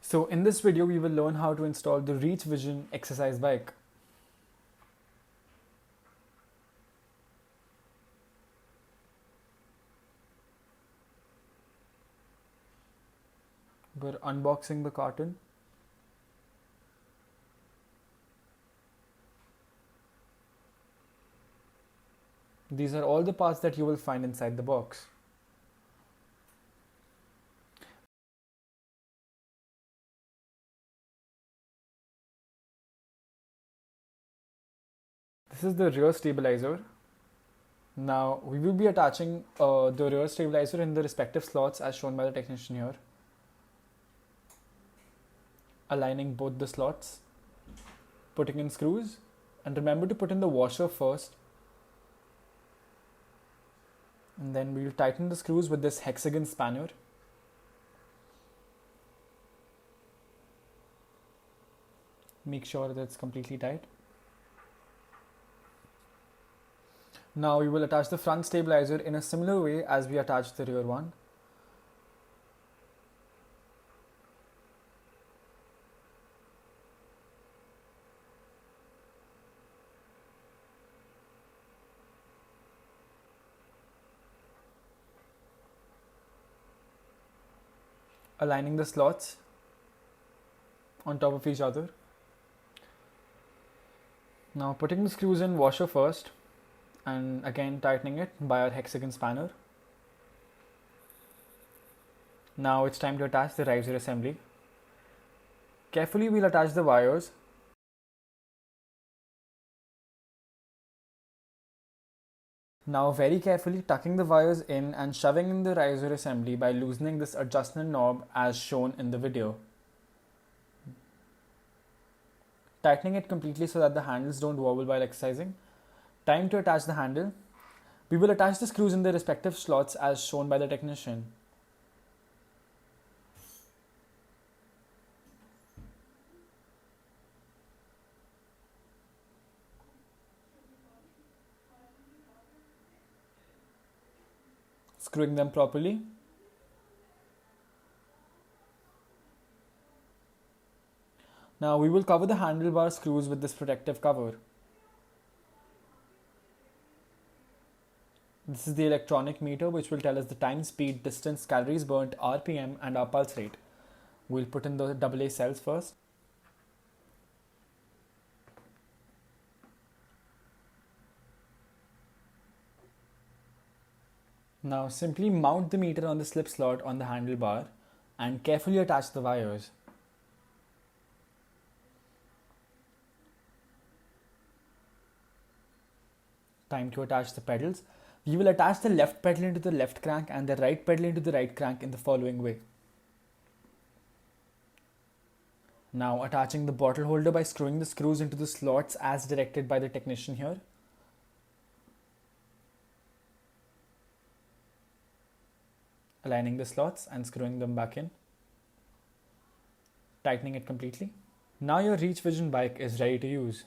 So in this video, we will learn how to install the Reach Vision exercise bike. We're unboxing the carton. These are all the parts that you will find inside the box. This is the rear stabilizer. Now we will be attaching the rear stabilizer in the respective slots as shown by the technician here. Aligning both the slots, putting in screws, and remember to put in the washer first. And then we'll tighten the screws with this hexagon spanner. Make sure that it's completely tight. Now we will attach the front stabilizer in a similar way as we attached the rear one. Aligning the slots on top of each other. Now putting the screws in washer first and again tightening it by our hexagon spanner. Now it's time to attach the riser assembly. Carefully we'll attach the wires. Now very carefully tucking the wires in and shoving in the riser assembly by loosening this adjustment knob as shown in the video. Tightening it completely so that the handles don't wobble while exercising. Time to attach the handle. We will attach the screws in their respective slots as shown by the technician. Screwing them properly. Now we will cover the handlebar screws with this protective cover. This is the electronic meter which will tell us the time, speed, distance, calories burnt, RPM and our pulse rate. We'll put in the AA cells first. Now simply mount the meter on the slip slot on the handlebar and carefully attach the wires. Time to attach the pedals. We will attach the left pedal into the left crank and the right pedal into the right crank in the following way. Now attaching the bottle holder by screwing the screws into the slots as directed by the technician here. Aligning the slots and screwing them back in. Tightening it completely. Now your Reach Vision bike is ready to use.